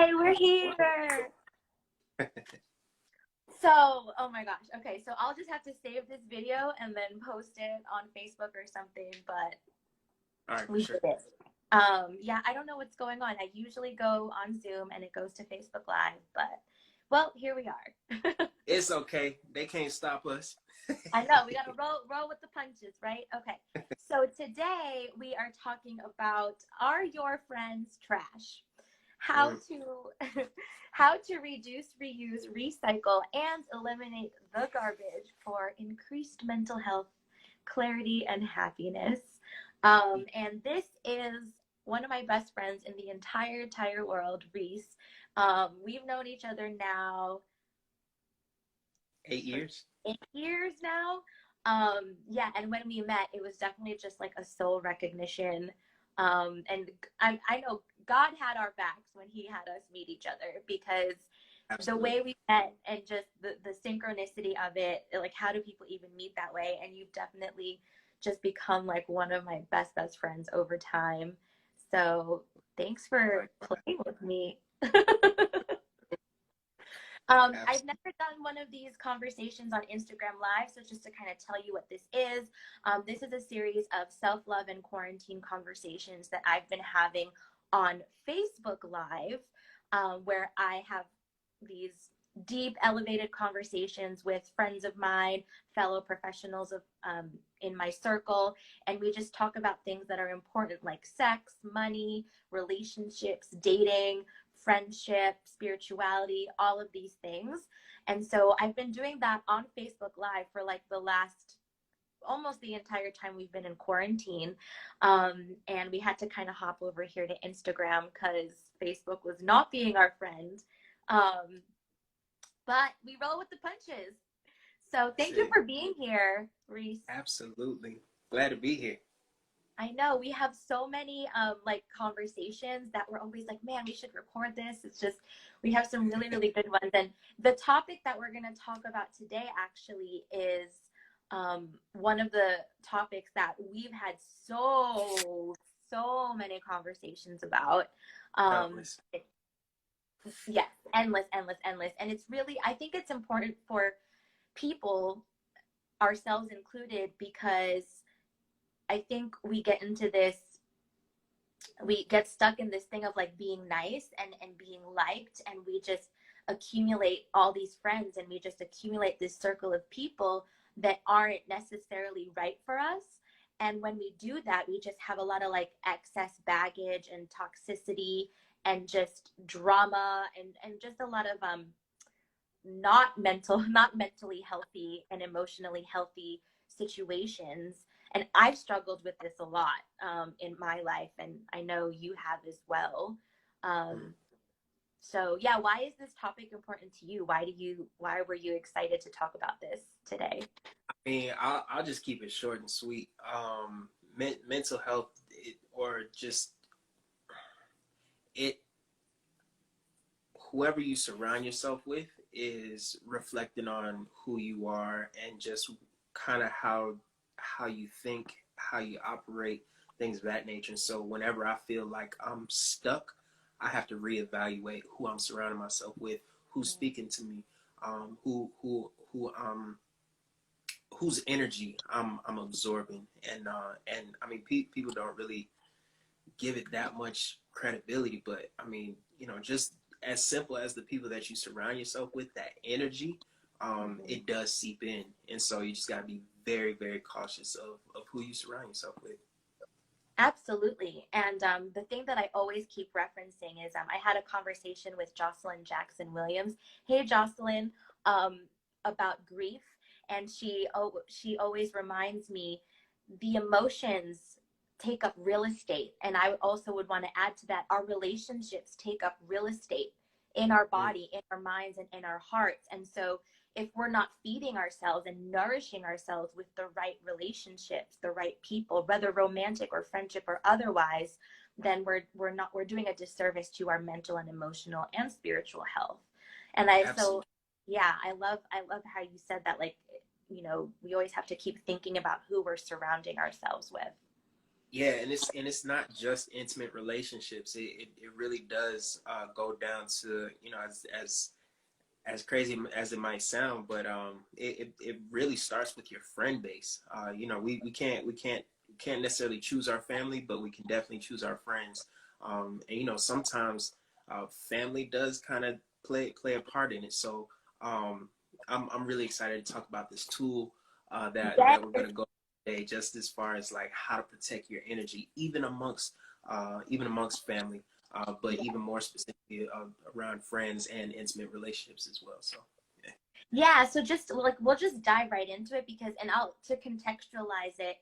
Yay, we're here. So, oh my gosh. Okay, so I'll just have to save this video and then post it on Facebook or something, but All right, for we sure. did it. Yeah, I don't know what's going on. I usually go on Zoom and it goes to Facebook Live, but well, here we are. It's okay. They can't stop us. I know, we gotta roll with the punches, right? Okay. So today we are talking about, are your friends trash? How Mm. to how to reduce, reuse, recycle, and eliminate the garbage for increased mental health, clarity, and happiness. And this is one of my best friends in the entire world, Reece. We've known each other now 8 years. 8 years now. Yeah, and when we met, it was definitely just like a soul recognition. And I know God had our backs when he had us meet each other, because the Absolutely. way we met and just the synchronicity of it, like how do people even meet that way? And you've definitely just become like one of my best friends over time. So thanks for playing with me. I've Absolutely. never done one of these conversations on Instagram Live, so just to kind of tell you what this is a series of self-love and quarantine conversations that I've been having on Facebook Live, where I have these deep, elevated conversations with friends of mine, fellow professionals of in my circle, and we just talk about things that are important, like sex, money, relationships, dating, friendship, spirituality, all of these things. And so I've been doing that on Facebook Live for like the last almost the entire time we've been in quarantine. And we had to kind of hop over here to Instagram because Facebook was not being our friend. Um, but we roll with the punches. So That's thank you it. for being here, Reece. Absolutely. Glad to be here. I know we have so many like conversations that we're always like, man, we should record this. It's just, we have some really good ones. And the topic that we're going to talk about today actually is one of the topics that we've had so many conversations about. Um, Countless. it, yes, endless. And it's really, I think it's important for people, ourselves included, because I think we get stuck in this thing of like being nice and being liked, and we just accumulate all these friends, and we just accumulate this circle of people that aren't necessarily right for us. And when we do that, we just have a lot of like excess baggage and toxicity and just drama and just a lot of not mentally healthy and emotionally healthy situations. And I've struggled with this a lot in my life, and I know you have as well. Mm. um, so yeah, why is this topic important to you? Why were you excited to talk about this today? I mean, I'll just keep it short and sweet. Mental health, or just it, whoever you surround yourself with is reflecting on who you are, and just kind of how you think, how you operate, things of that nature. And so whenever I feel like I'm stuck, I have to reevaluate who I'm surrounding myself with, who's speaking to me, whose energy I'm absorbing. And I mean, people don't really give it that much credibility, but I mean, just as simple as the people that you surround yourself with, that energy, Mhm. it does seep in. And so you just got to be very cautious of who you surround yourself with. Absolutely. And the thing that I always keep referencing is I had a conversation with Jocelyn Jackson Williams. Hey, Jocelyn, um, about grief. And she always reminds me the emotions take up real estate. And I also would want to add to that, our relationships take up real estate in our Mm. body, in our minds, and in our hearts. And so if we're not feeding ourselves and nourishing ourselves with the right relationships, the right people, whether romantic or friendship or otherwise, then we're doing a disservice to our mental and emotional and spiritual health. And Absolutely. yeah, I love how you said that, like, we always have to keep thinking about who we're surrounding ourselves with. Yeah, and it's not just intimate relationships. It really does go down to, you know, as crazy as it might sound, but it really starts with your friend base. You know, we can't necessarily choose our family, but we can definitely choose our friends. And you know, sometimes family does kind of play a part in it. So I'm really excited to talk about this tool that we're Yes. gonna go today, just as far as like how to protect your energy, even amongst family, but even more specifically around friends and intimate relationships as well. So, yeah. Yeah, so just like we'll just dive right into it because, and I'll to contextualize it.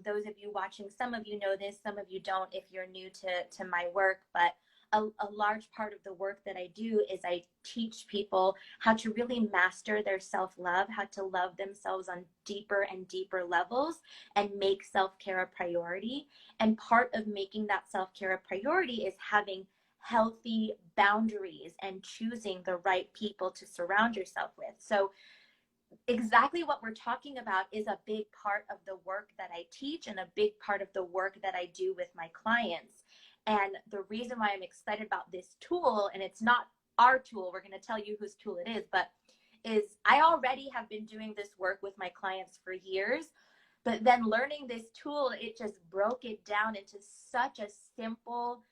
Those of you watching, some of you know this, some of you don't if you're new to my work, but a large part of the work that I do is I teach people how to really master their self-love, how to love themselves on deeper and deeper levels and make self-care a priority. And part of making that self-care a priority is having healthy boundaries and choosing the right people to surround yourself with. So exactly what we're talking about is a big part of the work that I teach and a big part of the work that I do with my clients. And the reason why I'm excited about this tool, and it's not our tool, we're going to tell you whose tool it is, but is I already have been doing this work with my clients for years, but then learning this tool, it just broke it down into such a simple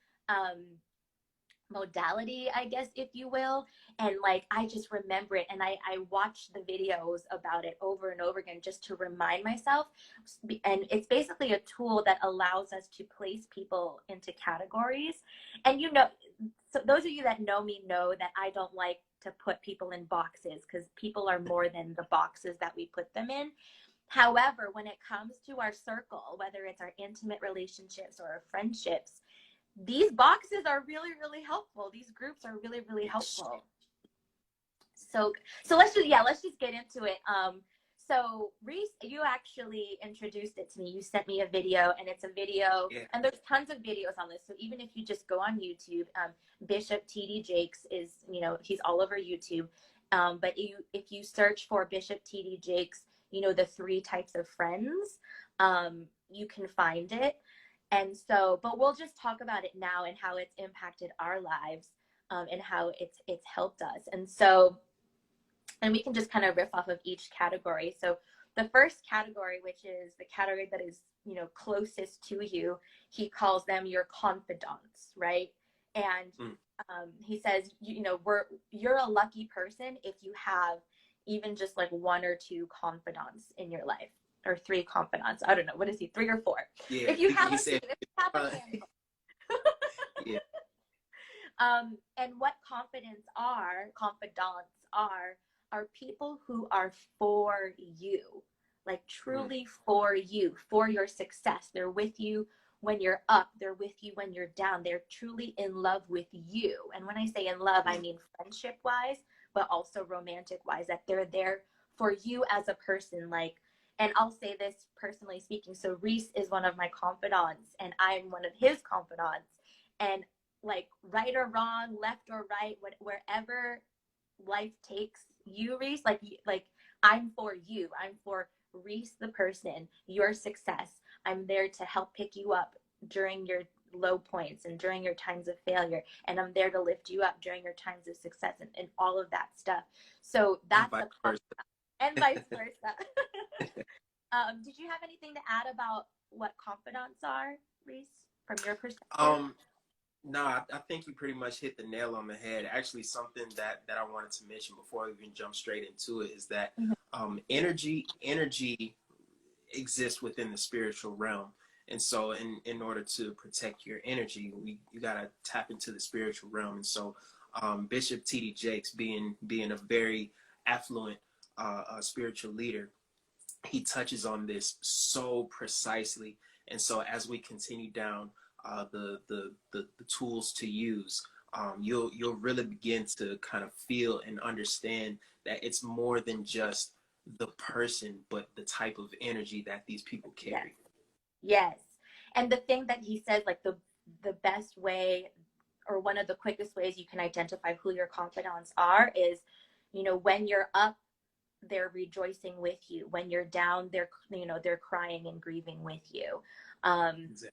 modality, I guess, if you will. And like, I just remember it. And I watched the videos about it over and over again just to remind myself. And it's basically a tool that allows us to place people into categories. And you know, so those of you that know me know that I don't like to put people in boxes because people are more than the boxes that we put them in. However, when it comes to our circle, whether it's our intimate relationships or our friendships, these boxes are really, really helpful. These groups are really, really Yes. helpful. So, so let's just get into it. So Reece, you actually introduced it to me. You sent me a video, and it's a video, Yeah. and there's tons of videos on this. So even if you just go on YouTube, Bishop T.D. Jakes is, you know, he's all over YouTube. But if you search for Bishop T.D. Jakes, you know, the 3 types of friends, you can find it. And so, but we'll just talk about it now and how it's impacted our lives, and how it's helped us. And so, and we can just kind of riff off of each category. So the first category, which is the category that is, you know, closest to you, he calls them your confidants, right? And Mm. he says, you know, you're a lucky person if you have even just like 1 or 2 confidants in your life, or 3 confidants. I don't know, what is he, 3 or 4? Yeah. If you have He a few, said, if you have a uh, handful. yeah. And what confidants are people who are for you, like Mm. truly for you, for your success. They're with you when you're up, they're with you when you're down. They're truly in love with you. And when I say in love, I Mm. mean friendship wise, but also romantic wise, that they're there for you as a person. Like, and I'll say this personally speaking. So Reece is one of my confidants, and I'm one of his confidants. And like, right or wrong, left or right, wherever life takes you, Reece, like I'm for you. I'm for Reece the person, your success. I'm there to help pick you up during your low points and during your times of failure, and I'm there to lift you up during your times of success, and all of that stuff. So And that's vice a versa. and vice versa. Did you have anything to add about what confidants are, Reece, from your perspective? um, no, I think you pretty much hit the nail on the head. Actually, something that I wanted to mention before we even jump straight into it is that Mhm. energy exists within the spiritual realm. And so in order to protect your energy, you gotta tap into the spiritual realm. And so Bishop T.D. Jakes, being a very affluent spiritual leader, he touches on this so precisely. And so as we continue down the tools to use, you'll really begin to kind of feel and understand that it's more than just the person, but the type of energy that these people Yes. carry. Yes. And the thing that he says, like the best way, or one of the quickest ways you can identify who your confidants are is, you know, when you're up, they're rejoicing with you. When you're down, they're, you know, they're crying and grieving with you. Exactly.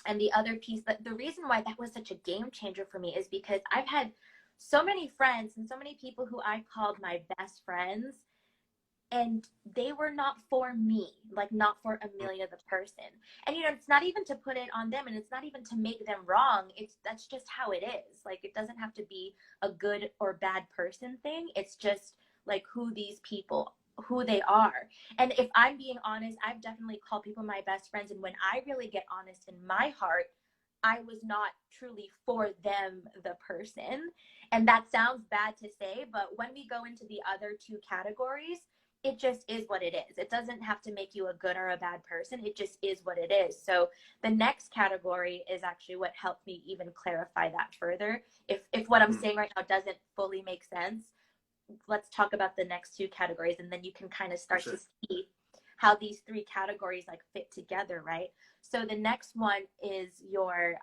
And the other piece, that the reason why that was such a game changer for me is because I've had so many friends and so many people who I called my best friends, and they were not for me, like not for Amelia the person. And it's not even to put it on them, and it's not even to make them wrong. That's just how it is. Like, it doesn't have to be a good or bad person thing. It's just like who they are. And if I'm being honest, I've definitely called people my best friends, and when I really get honest in my heart, I was not truly for them, the person. And that sounds bad to say, but when we go into the other two categories, it just is what it is. It doesn't have to make you a good or a bad person. It just is what it is. So the next category is actually what helped me even clarify that further. If what I'm saying right now doesn't fully make sense, let's talk about the next two categories, and then you can kind of For start to sure. see how these three categories like fit together, right? So the next one is your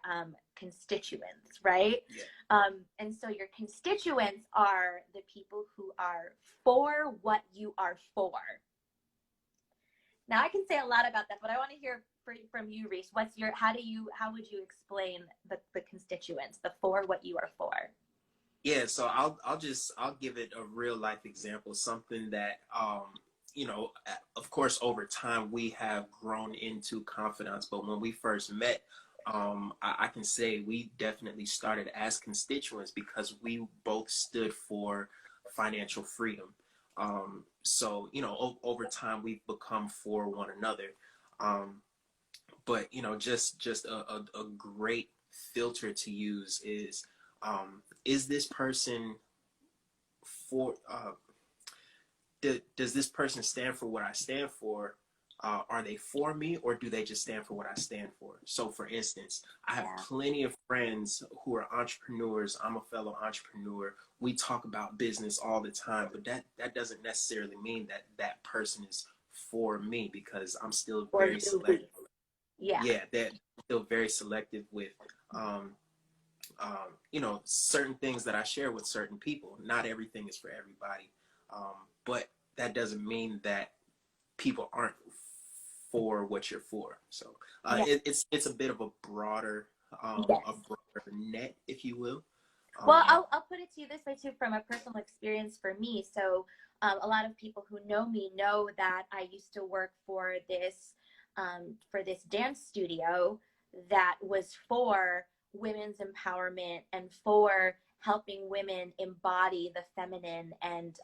constituents, right? Yeah. And so your constituents are the people who are for what you are for. Now I can say a lot about that, but I want to hear from you, Reece. How would you explain the constituents, the for what you are for? Yeah, so I'll give it a real life example, something that of course over time we have grown into confidence, but when we first met, I can say we definitely started as constituents because we both stood for financial freedom. So over time we've become for one another. But just a great filter to use is this person for does this person stand for what I stand for? Are they for me, or do they just stand for what I stand for? So for instance, I have Yeah. plenty of friends who are entrepreneurs. I'm a fellow entrepreneur. We talk about business all the time, but that doesn't necessarily mean that that person is for me, because I'm still Or very you, selective. Reece. Yeah. Yeah, that still very selective with certain things that I share with certain people. Not everything is for everybody, but that doesn't mean that people aren't for what you're for. So Yeah. it's a bit of Yes. a broader net, if you will. Well, Um, I'll put it to you this way too, from a personal experience for me. So, a lot of people who know me know that I used to work for this dance studio that was for women's empowerment and for helping women embody the feminine and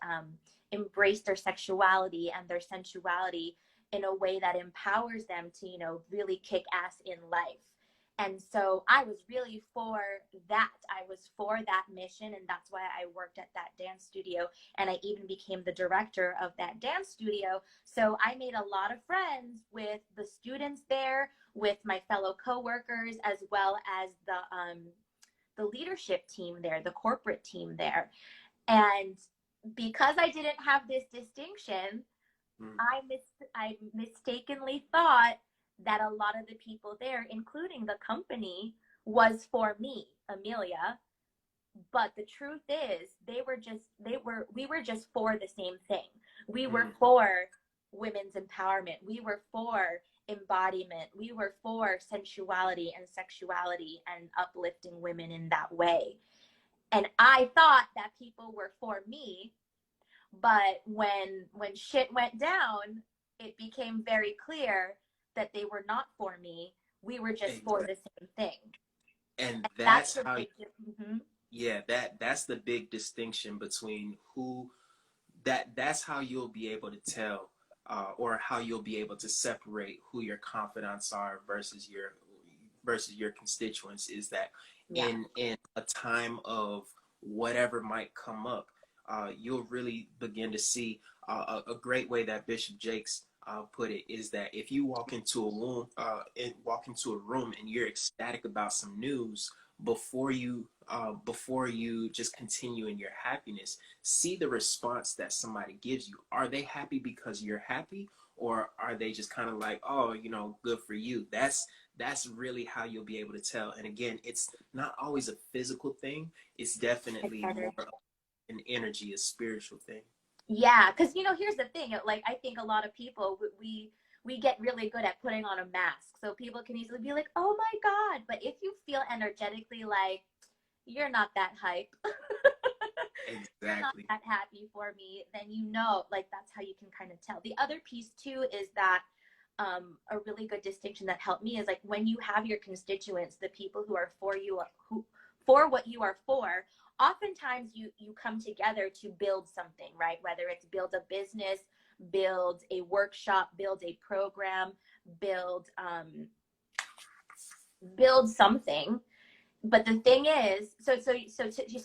embrace their sexuality and their sensuality in a way that empowers them to, really kick ass in life. And so I was really for that. I was for that mission. And that's why I worked at that dance studio. And I even became the director of that dance studio. So I made a lot of friends with the students there, with my fellow coworkers, as well as the leadership team there, the corporate team there. And because I didn't have this distinction, mm, I mistakenly thought that a lot of the people there, including the company, was for me, Amelia. But the truth is, we were just for the same thing. We were mm, for women's empowerment. We were for embodiment. We were for sensuality and sexuality and uplifting women in that way. And I thought that people were for me, but when shit went down, it became very clear that they were not for me. We were just for exactly. the same thing. And And that's that's the how big difference. Mm-hmm. yeah, that's the big distinction between who that's how you'll be able to tell, or how you'll be able to separate who your confidants are versus your constituents, is that Yeah. in a time of whatever might come up, you'll really begin to see, a great way that Bishop Jakes put it is that if you walk into a room and you're ecstatic about some news, before you just continue in your happiness, see the response that somebody gives you. Are they happy because you're happy, or are they just kind of like, oh, good for you? That's really how you'll be able to tell. And again, it's not always a physical thing. It's It's definitely more energy. of an energy, a spiritual thing. Yeah, because here's the thing. Like, I think a lot of people, we get really good at putting on a mask. So people can easily be like, oh my God. But if you feel energetically like you're not that hype, you're not Exactly. that happy for me, then you know, like that's how you can kind of tell. The other piece too is that a really good distinction that helped me is like when you have your constituents, the people who are for you, who for what you are for, oftentimes you come together to build something, right? Whether it's build a business, build a workshop, build a program, build build something. But the thing is, so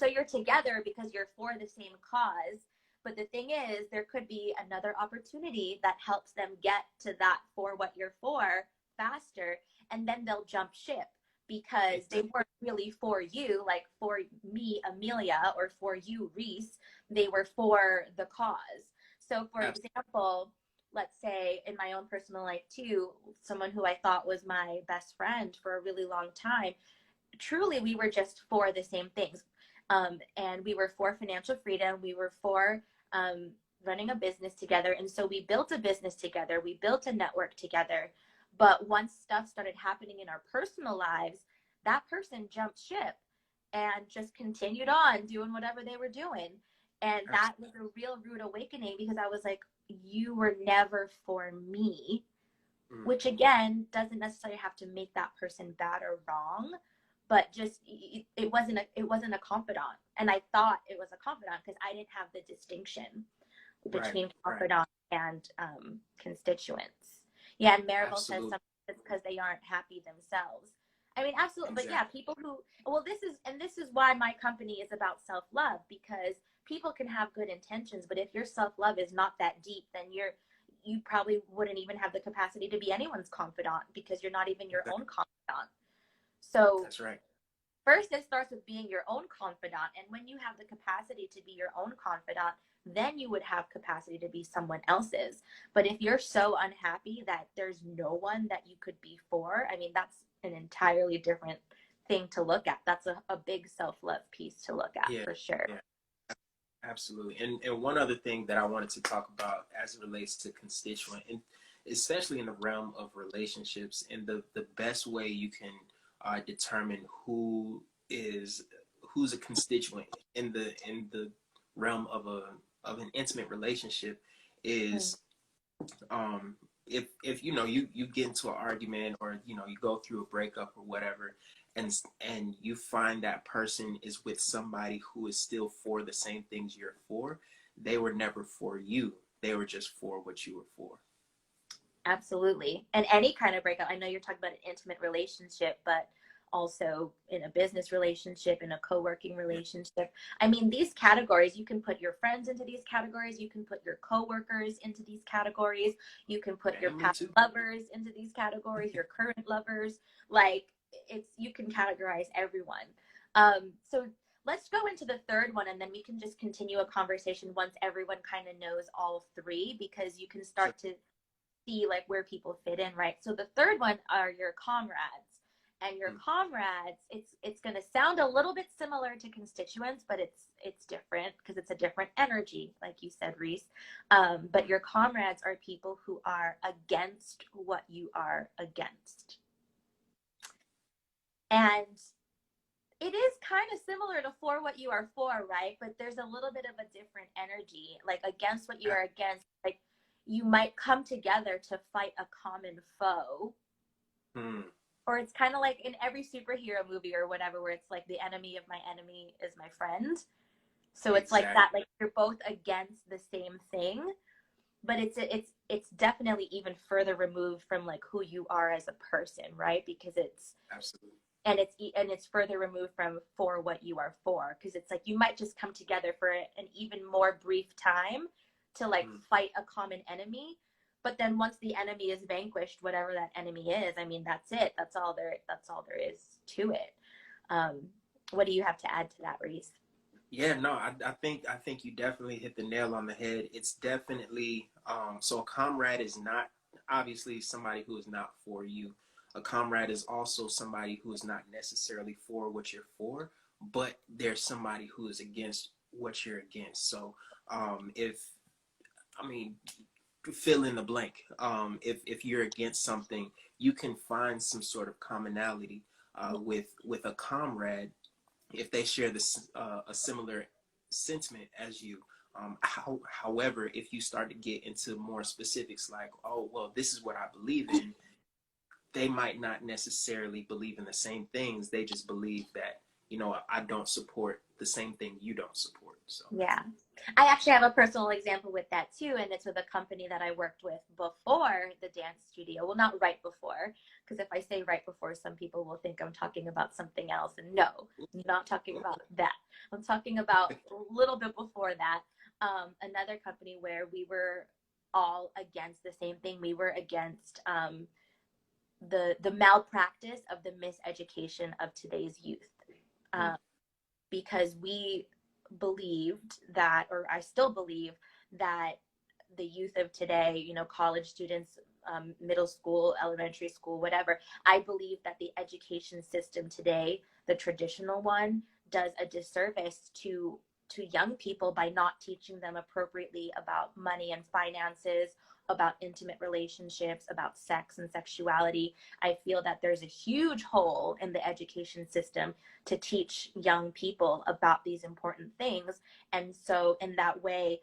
you're together because you're for the same cause. But the thing is, there could be another opportunity that helps them get to that for what you're for faster, and then they'll jump ship because they weren't really for you, like for me, Amelia, or for you, Reece. They were for the cause. So, for example, let's say in my own personal life too, someone who I thought was my best friend for a really long time, truly we were just for the same things, and we were for financial freedom, we were for running a business together, and so we built a business together, we built a network together. But once stuff started happening in our personal lives, that person jumped ship and just continued on doing whatever they were doing. And that was a real rude awakening, because I was like, you were never for me. Which again doesn't necessarily have to make that person bad or wrong, but just it wasn't a confidant. And I thought it was a confidant because I didn't have the distinction between confidant and constituents. Yeah, and Maribel says something that's because they aren't happy themselves. I mean, absolutely. But yeah, people who, well, this is why my company is about self-love, because people can have good intentions, but if your self-love is not that deep, then you probably wouldn't even have the capacity to be anyone's confidant, because you're not even your own confidant. So That's right. first, it starts with being your own confidant. And when you have the capacity to be your own confidant, then you would have capacity to be someone else's. But if you're so unhappy that there's no one that you could be for, I mean, that's an entirely different thing to look at. That's a big self-love piece to look at, for sure. Yeah. Absolutely. And one other thing that I wanted to talk about as it relates to constituent, and especially in the realm of relationships, and the best way you can determine who's a constituent in the realm of an intimate relationship is if you know you get into an argument, or you know you go through a breakup or whatever, and you find that person is with somebody who is still for the same things you're for, they were never for you, they were just for what you were for. Absolutely. And any kind of breakup, I know you're talking about an intimate relationship, but also in a business relationship, in a co-working relationship. I mean, these categories, you can put your friends into these categories, you can put your co-workers into these categories, you can put your past lovers into these categories, your current lovers. Like, you can categorize everyone. So let's go into the third one, and then we can just continue a conversation once everyone kind of knows all three, because you can start to see like where people fit in, right? So the third one are your comrades. And your comrades, it's going to sound a little bit similar to constituents, but it's different because it's a different energy, like you said, Reece. But your comrades are people who are against what you are against. And it is kind of similar to for what you are for, right? But there's a little bit of a different energy. Like against what you are against, like you might come together to fight a common foe. Or it's kind of like in every superhero movie or whatever, where it's like the enemy of my enemy is my friend. So it's like that, like you're both against the same thing, but it's definitely even further removed from like who you are as a person, right? Because it's it's further removed from for what you are for, because it's like you might just come together for an even more brief time to like fight a common enemy. But then once the enemy is vanquished, whatever that enemy is, I mean, that's it. That's all there is to it. What do you have to add to that, Reece? Yeah, no, I think you definitely hit the nail on the head. It's definitely so a comrade is not obviously somebody who is not for you. A comrade is also somebody who is not necessarily for what you're for, but there's somebody who is against what you're against. So if I mean, fill in the blank. If you're against something, you can find some sort of commonality with a comrade if they share this a similar sentiment as you. However, if you start to get into more specifics, like, oh well, this is what I believe in, they might not necessarily believe in the same things. They just believe that, I don't support the same thing you don't support. So Yeah. I actually have a personal example with that too, and it's with a company that I worked with before the dance studio. Well, not right before, because if I say right before, some people will think I'm talking about something else. And no, I'm not talking about that. I'm talking about a little bit before that. Another company where we were all against the same thing. We were against the malpractice of the miseducation of today's youth. Because we believed that, or I still believe that the youth of today, college students, middle school, elementary school, whatever, I believe that the education system today, the traditional one, does a disservice to young people by not teaching them appropriately about money and finances, about intimate relationships, about sex and sexuality. I feel that there's a huge hole in the education system to teach young people about these important things. And so in that way,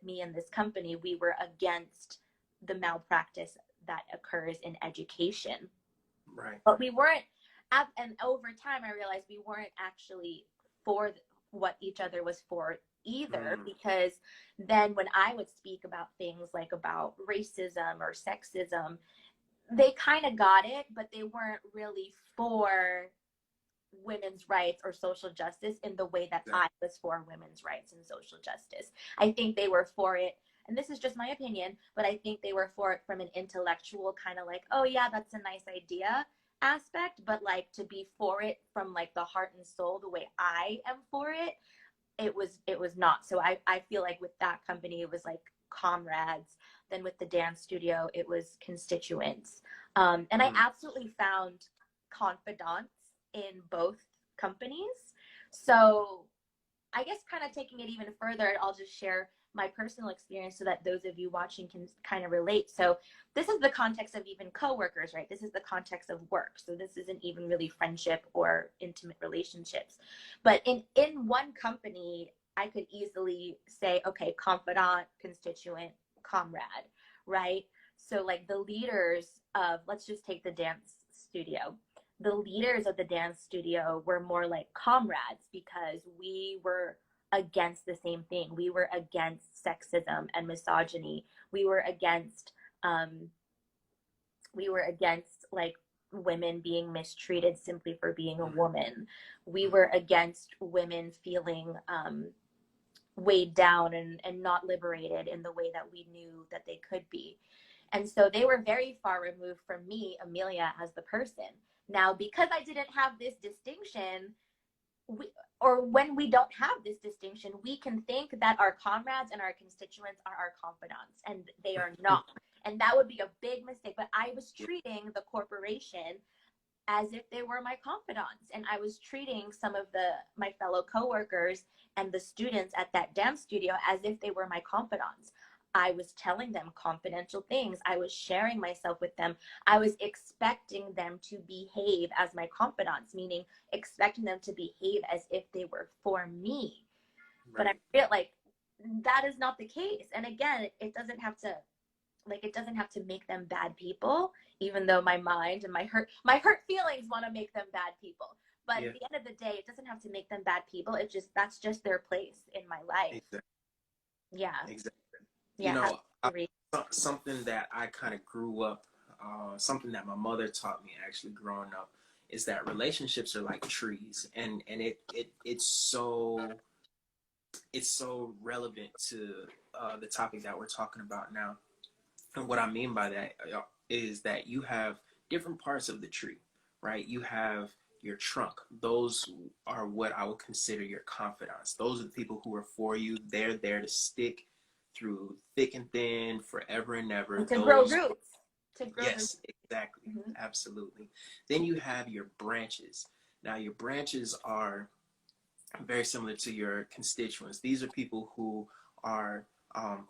me and this company, we were against the malpractice that occurs in education. right. But we weren't, and over time, I realized we weren't actually for what each other was for either, because then when I would speak about things like about racism or sexism, they kind of got it, but they weren't really for women's rights or social justice in the way that I was for women's rights and social justice. I think they were for it, and this is just my opinion, but I think they were for it from an intellectual kind of like, oh yeah, that's a nice idea aspect, but like to be for it from like the heart and soul, the way I am for it, it was not. So I feel like with that company, it was like Comrades. Then with the dance studio, it was Constituents. And I absolutely found confidants in both companies. So I guess kind of taking it even further, I'll just share my personal experience so that those of you watching can kind of relate. So this is the context of even coworkers, right? This is the context of work. So this isn't even really friendship or intimate relationships. But in one company, I could easily say, okay, confidant, constituent, comrade, right? So like the leaders of, let's just take the dance studio. The leaders of the dance studio were more like comrades because we were against the same thing. We were against sexism and misogyny. We were against like women being mistreated simply for being a woman. We were against women feeling weighed down and not liberated in the way that we knew that they could be. And so they were very far removed from me, Amelia, as the person. Now, because I didn't have this distinction, or when we don't have this distinction, we can think that our comrades and our constituents are our confidants, and they are not. And that would be a big mistake. But I was treating the corporation as if they were my confidants, and I was treating some of my fellow coworkers and the students at that dance studio as if they were my confidants. I was telling them confidential things. I was sharing myself with them. I was expecting them to behave as my confidants, meaning expecting them to behave as if they were for me. Right. But I feel like that is not the case. And again, it doesn't have to make them bad people, even though my mind and my hurt feelings want to make them bad people. But at the end of the day, it doesn't have to make them bad people. That's just their place in my life. Exactly. Yeah. Exactly. Yeah. Something that I kind of grew up, something that my mother taught me actually growing up, is that relationships are like trees, and it's so relevant to the topic that we're talking about now. And what I mean by that is that you have different parts of the tree, right? You have your trunk. Those are what I would consider your confidants. Those are the people who are for you. They're there to stick through thick and thin, forever and ever. And to grow roots. Yes, exactly. Mm-hmm. Absolutely. Then you have your branches. Now, your branches are very similar to your constituents. These are people who are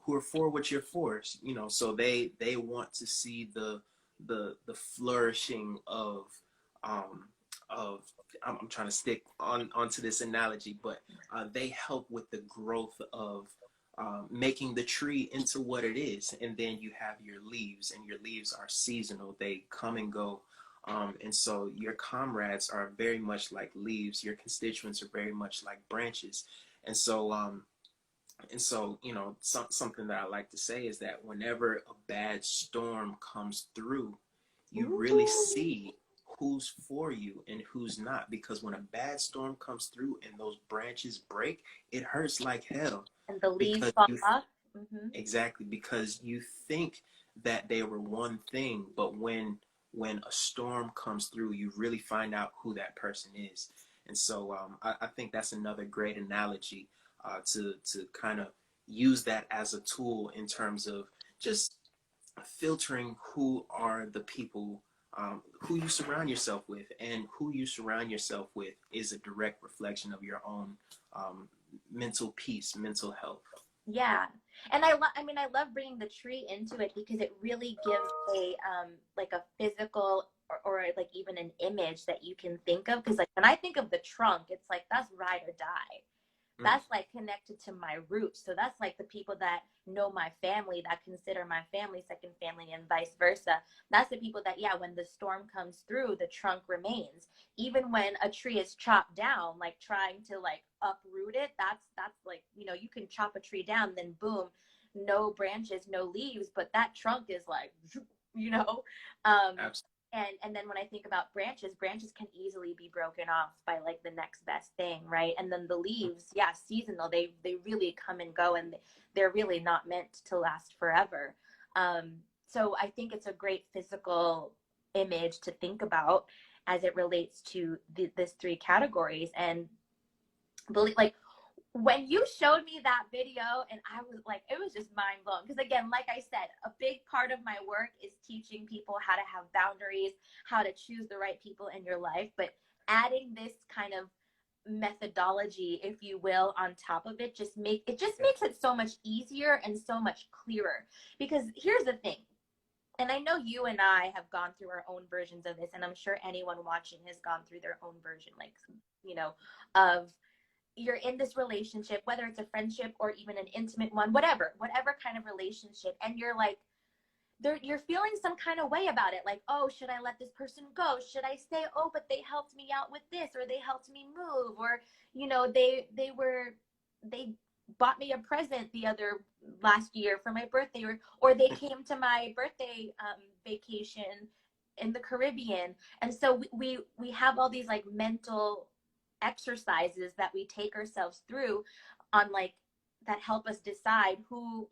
who are for what you're for. You know, so they want to see the flourishing um, of I'm trying to stick onto this analogy, but they help with the growth of making the tree into what it is. And then you have your leaves, and your leaves are seasonal; they come and go. And so your comrades are very much like leaves. Your constituents are very much like branches. And so, you know, something that I like to say is that whenever a bad storm comes through, you really Ooh. see who's for you and who's not. Because when a bad storm comes through and those branches break, it hurts like hell. And the leaves Because fall you off. Mm-hmm. exactly, because you think that they were one thing, but when a storm comes through, you really find out who that person is. And so I think that's another great analogy to kind of use that as a tool in terms of just filtering who are the people who you surround yourself with, and who you surround yourself with is a direct reflection of your own mental peace, mental health. Yeah. And I mean, I love bringing the tree into it because it really gives a like a physical or like even an image that you can think of. Because like when I think of the trunk, it's like that's ride or die. Mm, That's like connected to my roots. So that's like the people that know my family, that consider my family second family, and vice versa. That's the people that, yeah, when the storm comes through, the trunk remains. Even when a tree is chopped down, like trying to like uproot it, that's like, you know, you can chop a tree down, then boom, no branches, no leaves, but that trunk is like, you know. Um, absolutely. and then when I think about branches can easily be broken off by like the next best thing, right? And then the leaves, yeah, seasonal, they really come and go, and they're really not meant to last forever. So I think it's a great physical image to think about as it relates to this three categories. And believe, like, when you showed me that video, and I was like, it was just mind blown. Because again, like I said, a big part of my work is teaching people how to have boundaries, how to choose the right people in your life. But adding this kind of methodology, if you will, on top of it, just makes it so much easier and so much clearer. Because here's the thing, and I know you and I have gone through our own versions of this, and I'm sure anyone watching has gone through their own version, like, you know, of you're in this relationship, whether it's a friendship or even an intimate one, whatever kind of relationship, and you're like, you're feeling some kind of way about it, like, oh, should I let this person go? Should I stay? Oh, but they helped me out with this, or they helped me move, or you know, they bought me a present the other last year for my birthday, or they came to my birthday vacation in the Caribbean. And so we have all these like mental exercises that we take ourselves through on like that help us decide who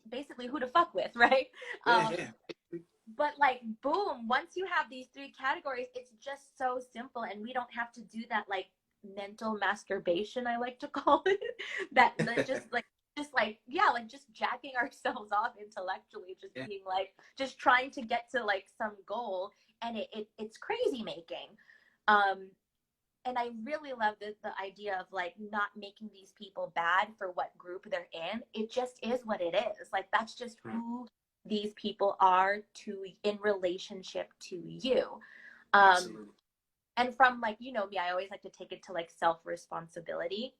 to fuck with, right? Yeah, um yeah. but like boom, once you have these three categories, it's just so simple, and we don't have to do that like mental masturbation, I like to call it, that just like, yeah, like just jacking ourselves off intellectually, just Yeah. being like, just trying to get to like some goal, and it's crazy making. um and I really love the idea of like not making these people bad for what group they're in. It just is what it is. Like that's just Mm, who these people are to in relationship to you. Um, absolutely. and from like, you know me, I always like to take it to like self responsibility.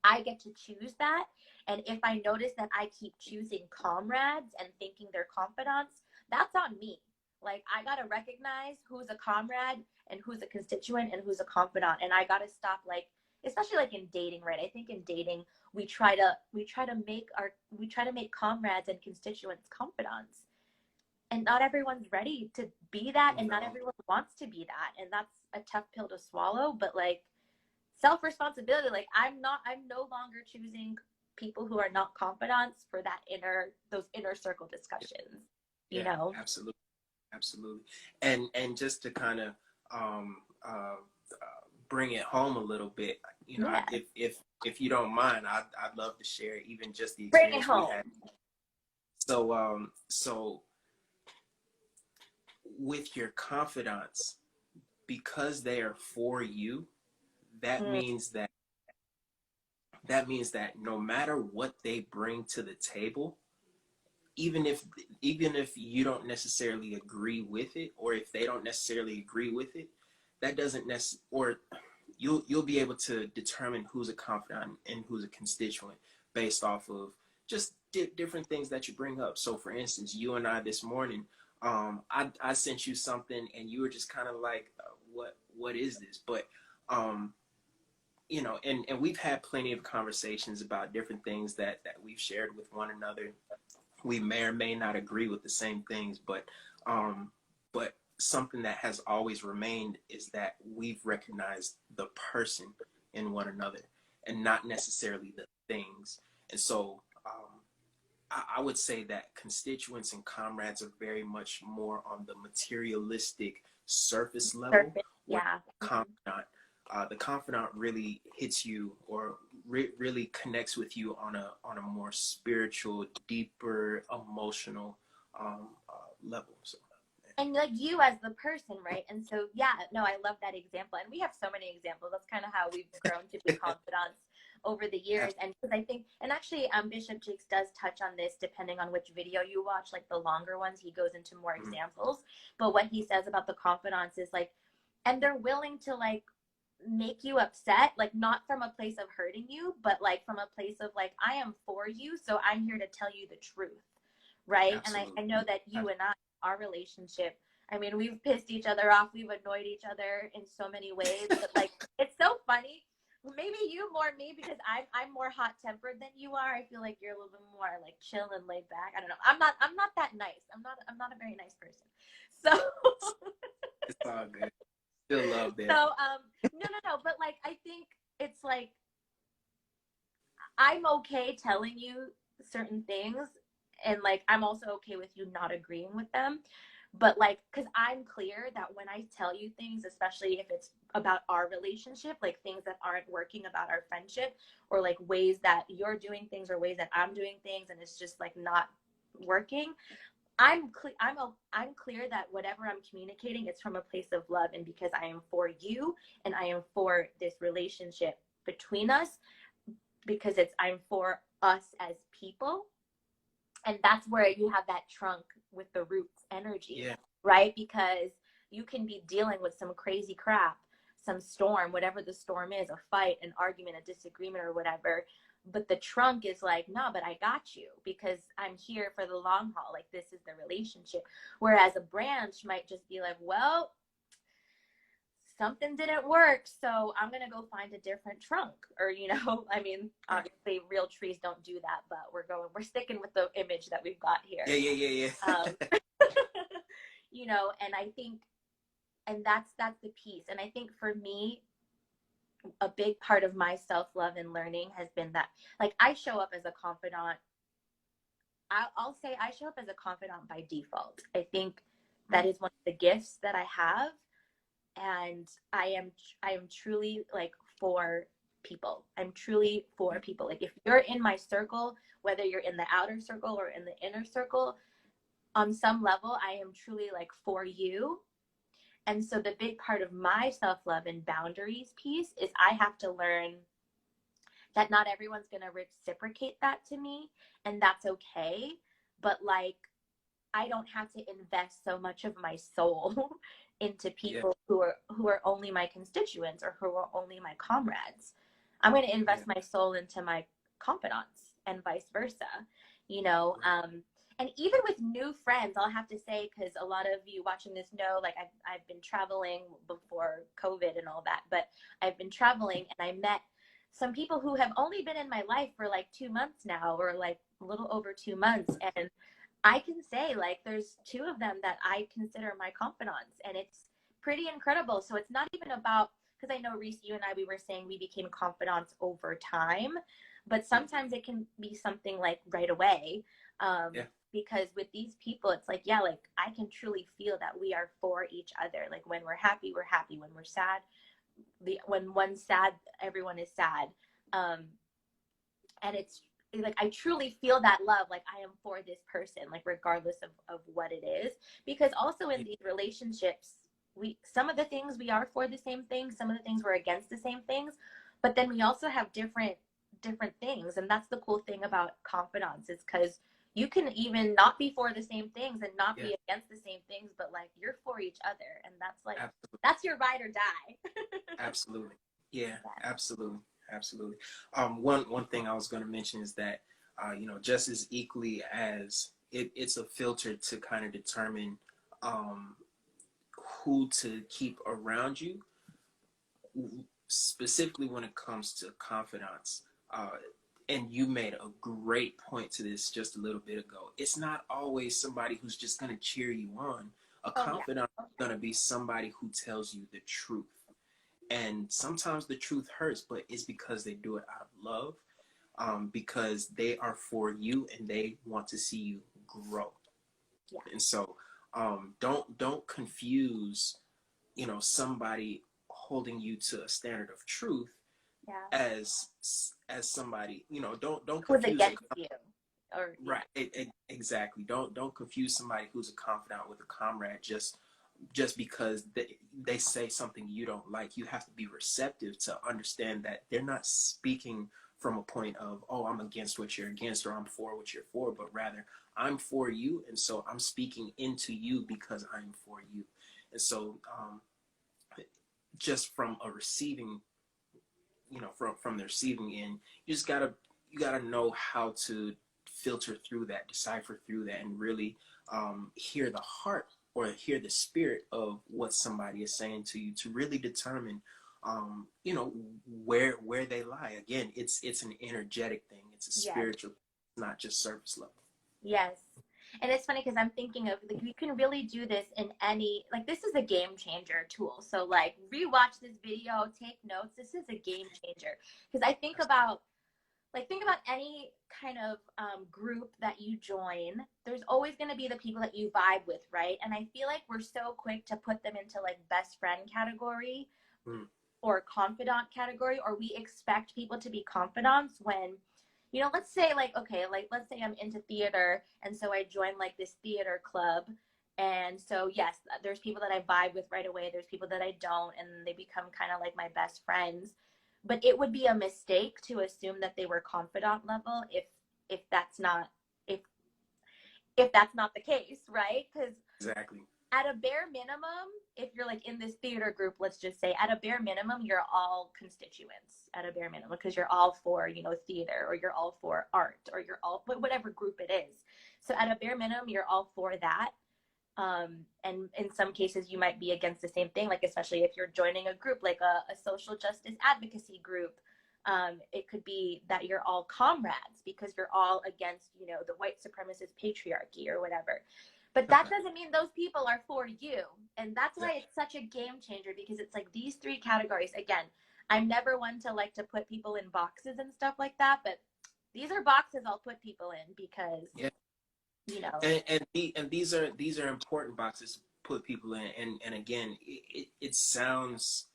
I get to choose that. And if I notice that I keep choosing comrades and thinking they're confidants, that's on me. Like I gotta recognize who's a comrade and who's a constituent and who's a confidant. And I gotta stop, like, especially like in dating, right? I think in dating we try to make comrades and constituents confidants. And not everyone's ready to be that, and not No. everyone wants to be that. And that's a tough pill to swallow, but like self responsibility, like I'm no longer choosing people who are not confidants for those inner circle discussions, you Yeah, know. absolutely. Absolutely. And just to kind of um, bring it home a little bit, you know, Yeah, if you don't mind, I'd love to share even just the bring it experience we home. had. So with your confidants, because they are for you, that Mm, means that that means that no matter what they bring to the table, even if you don't necessarily agree with it, or if they don't necessarily agree with it, that doesn't necessarily, or you'll be able to determine who's a confidant and who's a constituent based off of just different things that you bring up. So for instance, you and I this morning, I sent you something and you were just kind of like, what is this? But you know, and we've had plenty of conversations about different things that we've shared with one another. We may or may not agree with the same things, um, but something that has always remained is that we've recognized the person in one another and not necessarily the things. And so I would say that constituents and comrades are very much more on the materialistic surface level, Perfect. where Yeah. the confidant really hits you, or really connects with you on a more spiritual, deeper, emotional level. So And like you as the person, right? And so, yeah, no, I love that example. And we have so many examples. That's kind of how we've grown to be confidants over the years. And because I think, and actually, Bishop Jakes does touch on this depending on which video you watch, like the longer ones, he goes into more examples. But what he says about the confidants is like, and they're willing to like make you upset, like not from a place of hurting you, but like from a place of like, I am for you, so I'm here to tell you the truth, right? absolutely. And I know that you and I, our relationship, I mean, we've pissed each other off, we've annoyed each other in so many ways, but like it's so funny. Maybe you more me because I'm more hot tempered than you are. I feel like you're a little bit more like chill and laid back. I don't know. I'm not that nice. I'm not a very nice person. So It's all good. Still love there. so no, but like I think it's like I'm okay telling you certain things, and like I'm also okay with you not agreeing with them, but like because I'm clear that when I tell you things, especially if it's about our relationship, like things that aren't working about our friendship, or like ways that you're doing things or ways that I'm doing things and it's just like not working, I'm clear that whatever I'm communicating, it's from a place of love, and because I am for you and I am for this relationship between us, because I'm for us as people. And that's where you have that trunk with the roots energy, Yeah. right? Because you can be dealing with some crazy crap, some storm, whatever the storm is, a fight, an argument, a disagreement, or whatever. But the trunk is like, no, but I got you because I'm here for the long haul. Like, this is the relationship. Whereas a branch might just be like, well, something didn't work, so I'm gonna go find a different trunk. Or I mean, obviously real trees don't do that, but we're sticking with the image that we've got here. Yeah. And I think, and that's the piece. And I think for me, a big part of my self-love and learning has been that, like, I show up as a confidant. I'll say I show up as a confidant by default. I think that is one of the gifts that I have, and I am truly like for people. I'm truly for people. Like, if you're in my circle, whether you're in the outer circle or in the inner circle, on some level I am truly like for you. And so the big part of my self-love and boundaries piece is I have to learn that not everyone's going to reciprocate that to me, and that's okay. But like, I don't have to invest so much of my soul into people who are only my constituents or who are only my comrades. I'm going to invest my soul into my confidants and vice versa, and even with new friends, I'll have to say, because a lot of you watching this know, like I've been traveling before COVID and all that, but I've been traveling and I met some people who have only been in my life for like 2 months now, or like a little over 2 months. And I can say, like, there's 2 of them that I consider my confidants, and it's pretty incredible. So it's not even about, because I know, Reece, you and I, we were saying we became confidants over time, but sometimes it can be something like right away. Because with these people, it's like, yeah, like I can truly feel that we are for each other. Like, when we're happy, we're happy. When we're sad, when one's sad, everyone is sad. And it's like, I truly feel that love. Like, I am for this person, like regardless of what it is. Because also in these relationships, some of the things we are for the same things, some of the things we're against the same things, but then we also have different different things. And that's the cool thing about confidants, is because you can even not be for the same things and not be against the same things, but like you're for each other. And that's like, Absolutely. that's your ride or die. Absolutely. Yeah, absolutely. Absolutely. One thing I was going to mention is that, just as equally as it's a filter to kind of determine who to keep around you, specifically when it comes to confidants. And you made a great point to this just a little bit ago. It's not always somebody who's just going to cheer you on. A confidant is going to be somebody who tells you the truth. And sometimes the truth hurts, but it's because they do it out of love, because they are for you and they want to see you grow. Yeah. And so don't confuse, somebody holding you to a standard of truth as somebody, don't Who's confuse against you. Or, right. Exactly. Don't confuse somebody who's a confidant with a comrade just because they say something you don't like. You have to be receptive to understand that they're not speaking from a point of, oh, I'm against what you're against, or I'm for what you're for, but rather I'm for you, and so I'm speaking into you because I'm for you. And so just from a receiving, from the receiving end, you gotta know how to filter through that, decipher through that, and really hear the heart or hear the spirit of what somebody is saying to you, to really determine where they lie. Again, it's an energetic thing. It's a spiritual, not just surface level. Yes. And it's funny because I'm thinking of, like, you can really do this in any, like, this is a game changer tool. So like, rewatch this video, take notes. This is a game changer. Because I think about any kind of group that you join, there's always going to be the people that you vibe with, right? And I feel like we're so quick to put them into like best friend category or confidant category, or we expect people to be confidants when, let's say let's say I'm into theater, and so I join like this theater club. And so, yes, there's people that I vibe with right away. There's people that I don't, and they become kind of like my best friends. But it would be a mistake to assume that they were confidant level if that's not if that's not the case, right? Because exactly, at a bare minimum, if you're like in this theater group, let's just say, at a bare minimum, you're all constituents at a bare minimum, because you're all for, theater, or you're all for art, or you're all, whatever group it is. So at a bare minimum, you're all for that. And in some cases, you might be against the same thing, like especially if you're joining a group like a social justice advocacy group. It could be that you're all comrades because you're all against, the white supremacist patriarchy or whatever. But that doesn't mean those people are for you. And that's why it's such a game changer, because it's like these three categories. Again, I'm never one to like to put people in boxes and stuff like that, but these are boxes I'll put people in because, and these are important boxes to put people in. And again, it sounds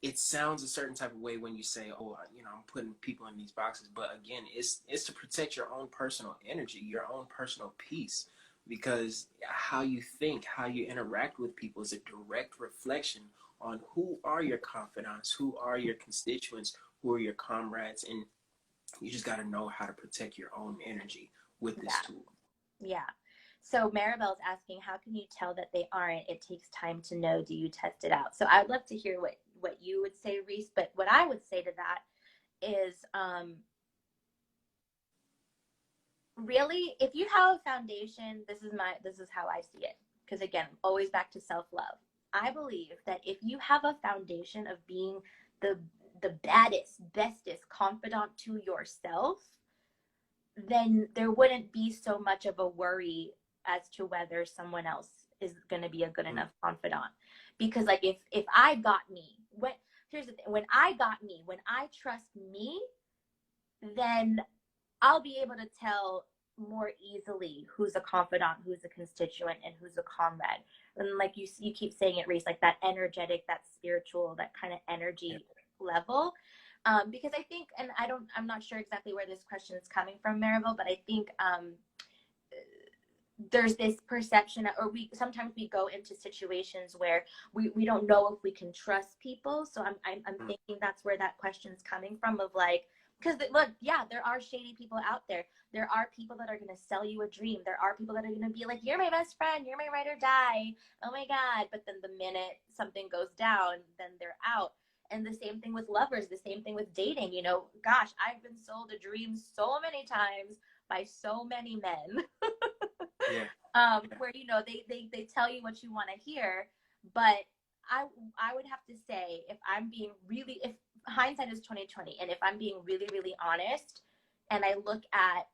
a certain type of way when you say, oh, I'm putting people in these boxes. But again, it's to protect your own personal energy, your own personal peace, because how you think, how you interact with people is a direct reflection on who are your confidants, who are your constituents, who are your comrades. And you just got to know how to protect your own energy with this tool. Yeah. So Maribel's asking, how can you tell that they aren't? It takes time to know. Do you test it out? So I'd love to hear what you would say, Reece. But what I would say to that is, really, if you have a foundation, this is how I see it. Because again, always back to self-love. I believe that if you have a foundation of being the baddest, bestest confidant to yourself, then there wouldn't be so much of a worry as to whether someone else is going to be a good enough confidant. Because like if I got me, here's the thing, when I trust me, then I'll be able to tell more easily who's a confidant, who's a constituent, and who's a comrade. And like you keep saying it, Reece, like that energetic, that spiritual, that kind of energy level. Because I think, and I'm not sure exactly where this question is coming from, Maribel, but I think there's this perception, or sometimes we go into situations where we don't know if we can trust people. So I'm thinking that's where that question's coming from, of like, because look, yeah, there are shady people out there. There are people that are going to sell you a dream. There are people that are going to be like, you're my best friend, you're my ride or die, oh my god. But then the minute something goes down, then they're out. And the same thing with lovers, the same thing with dating. You know, gosh, I've been sold a dream so many times by so many men. Yeah. Where, you know, they tell you what you want to hear. But I would have to say, if I'm being really, if hindsight is 2020, and if I'm being really, really honest, and I look at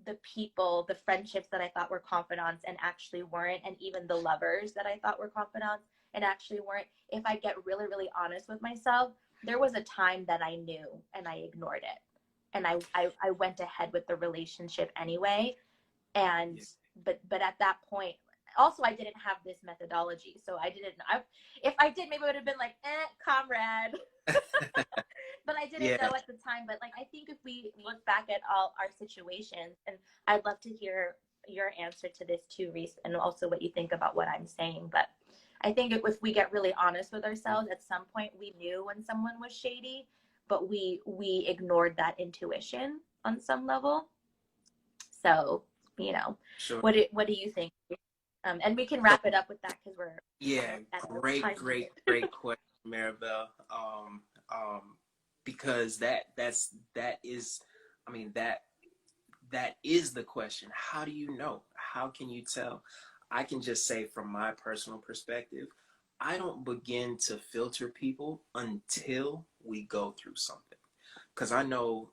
the people, the friendships that I thought were confidants and actually weren't, and even the lovers that I thought were confidants and actually weren't, if I get really, really honest with myself, there was a time that I knew and I ignored it. And I went ahead with the relationship anyway. And but at that point, also, I didn't have this methodology, so I didn't, if I did, maybe it would have been like, comrade. But I didn't Yeah. know at the time. But like, I think if we look back at all our situations, and I'd love to hear your answer to this too, Reece, and also what you think about what I'm saying. But I think if we get really honest with ourselves, at some point we knew when someone was shady, but we ignored that intuition on some level. So, you know, Sure. what do you think? And we can So, wrap it up with that, because we're yeah, at the great, time great, limit. great question, Maribel. Because that is, I mean, that is the question. How do you know? How can you tell? I can just say from my personal perspective, I don't begin to filter people until we go through something. Because I know,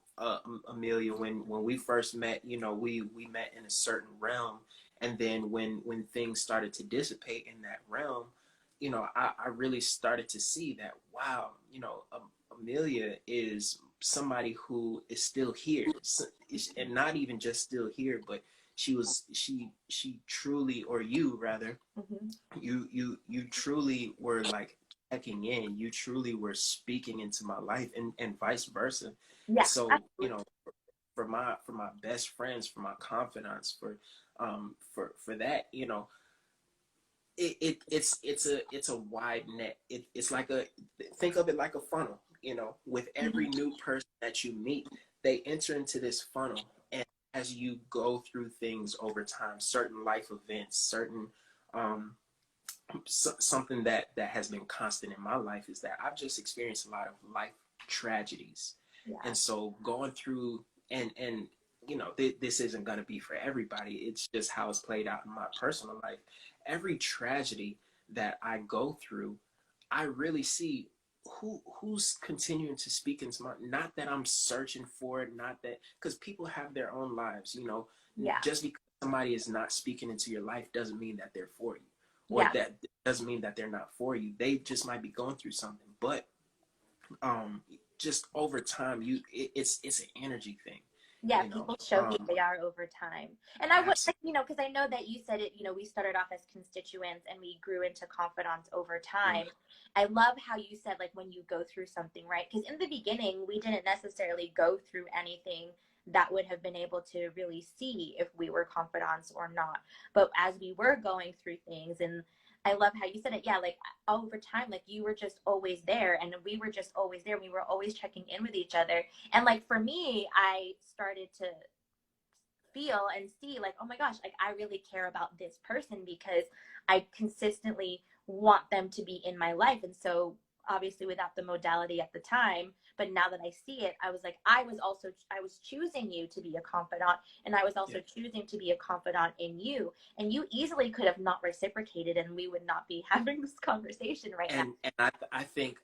Amelia, when we first met, you know, we met in a certain realm, and then when things started to dissipate in that realm, you know, I really started to see that, wow, you know, Amelia is somebody who is still here, and not even just still here, but she truly, or you rather, Mm-hmm. you truly were like checking in. You truly were speaking into my life, and vice versa. Yeah, So, you absolutely. know, for my best friends, for my confidants, for that, you know, it's a wide net. It's like a, think of it like a funnel, you know, with every Mm-hmm. new person that you meet, they enter into this funnel. And as you go through things over time, certain life events, certain um something that has been constant in my life is that I've just experienced a lot of life tragedies. Yeah. And so going through, and you know, this isn't going to be for everybody. It's just how it's played out in my personal life. Every tragedy that I go through, I really see who's continuing to speak into my, not that I'm searching for it, not that, because people have their own lives, you know. Yeah. Just because somebody is not speaking into your life doesn't mean that they're for you, or Yeah. that doesn't mean that they're not for you. They just might be going through something. But um just over time, it's an energy thing, Yeah, you know. people show who they are over time. And I would Absolutely. like, you know, because I know that you said it, you know, we started off as constituents and we grew into confidants over time. I love how you said, like, when you go through something, right? Because in the beginning, we didn't necessarily go through anything that would have been able to really see if we were confidants or not. But as we were going through things, and I love how you said it, yeah, like over time, like you were just always there and we were just always there. We were always checking in with each other. And like for me, I started to feel and see like, oh my gosh, like I really care about this person because I consistently want them to be in my life. And so obviously without the modality at the time, but now that I see it, I was like, I was choosing you to be a confidant, and I was also Yeah. choosing to be a confidant in you. And you easily could have not reciprocated and we would not be having this conversation right now. And I think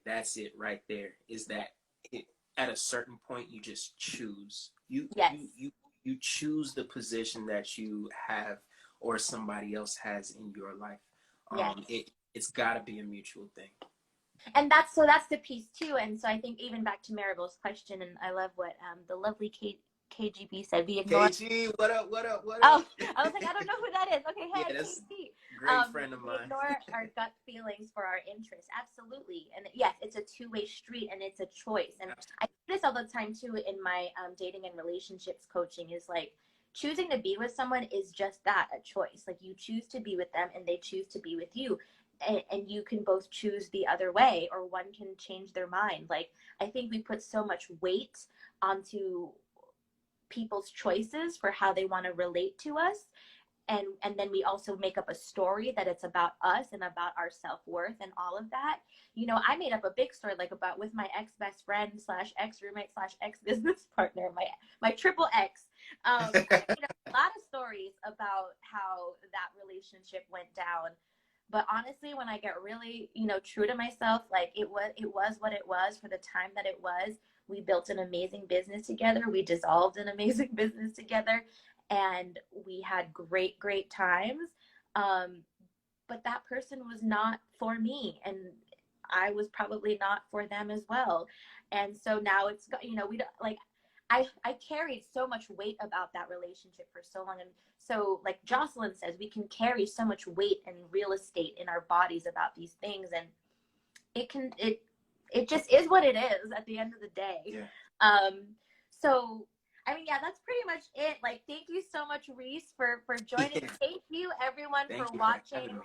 that's it right there, is Yeah. that it, at a certain point you just choose. Yes. You choose the position that you have or somebody else has in your life. Yes. It's got to be a mutual thing. And that's the piece too. And so I think even back to Maribel's question, and I love what the lovely KGB said. We ignore. KG, what up? What up? What Oh, up? I was like, I don't know who that is. Okay, Yeah, hey that's KG. a great friend of We mine. ignore our gut feelings for our interests. Absolutely. And yes, it's a two-way street, and it's a choice. And I do this all the time too in my dating and relationships coaching. Is like, choosing to be with someone is just that, a choice. Like, you choose to be with them and they choose to be with you. And you can both choose the other way, or one can change their mind. Like, I think we put so much weight onto people's choices for how they want to relate to us, and then we also make up a story that it's about us and about our self-worth and all of that. You know, I made up a big story, like, about with my ex best friend slash ex roommate slash ex business partner, my triple X. I made up a lot of stories about how that relationship went down. But honestly, when I get really, you know, true to myself, like, it was what it was for the time that it was. We built an amazing business together. We dissolved an amazing business together, and we had great times. Um, but that person was not for me, and I was probably not for them as well. And so now it's, you know, we don't, like, I carried so much weight about that relationship for so long. And so, like Jocelyn says, we can carry so much weight and real estate in our bodies about these things, and it just is what it is at the end of the day. Yeah. So I mean, yeah, that's pretty much it. Like, thank you so much, Reece, for joining. Yeah. Thank you, everyone, Thank for you for having watching me.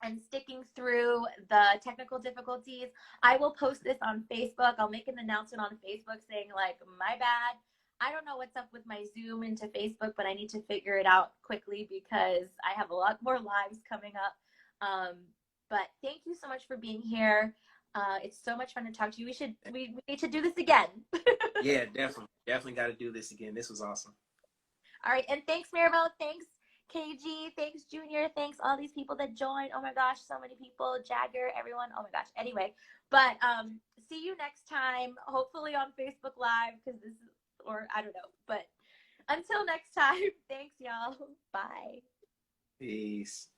and sticking through the technical difficulties. I will post this on Facebook. I'll make an announcement on Facebook saying, like, my bad. I don't know what's up with my Zoom into Facebook, but I need to figure it out quickly because I have a lot more lives coming up. But thank you so much for being here. It's so much fun to talk to you. We need to do this again. Yeah, definitely got to do this again. This was awesome. All right, and thanks, Maribel. Thanks, KG. Thanks, Junior. Thanks, all these people that joined. Oh my gosh, so many people. Jagger, everyone. Oh my gosh. Anyway, but see you next time. Hopefully on Facebook Live, because this is, or I don't know. But until next time, thanks, y'all. Bye. Peace.